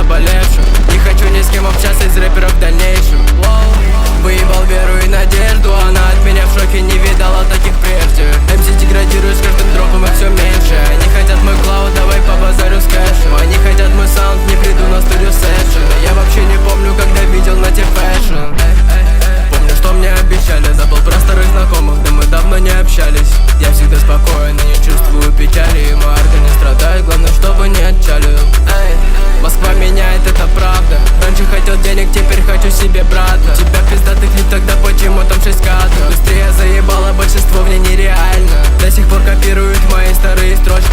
наболевшим. Не хочу ни с кем общаться из рэперов в дальнейшем. Выебал веру и надежду, она от меня в шоке, не видала таких прежде. МС деградирует с каждым дропом, их все меньше. Они хотят мой клауд, давай побазарю с кэшем. Они хотят мой саунд, не приду на студию сессион. Я вообще не помню, когда видел на те фэшн. Помню, что мне обещали, забыл про старых знакомых, да мы давно не общались. Я всегда спокоен и не чувствую печали, и мой арка не страдает, главное, чтобы не отчалил. Москва меняет, это правда. Раньше хотел денег, теперь хочу себе брата. У тебя пиздатый клип, тогда почему там 6 кадров? Быстрее заебало, большинство мне нереально. До сих пор копируют мои старые строчки.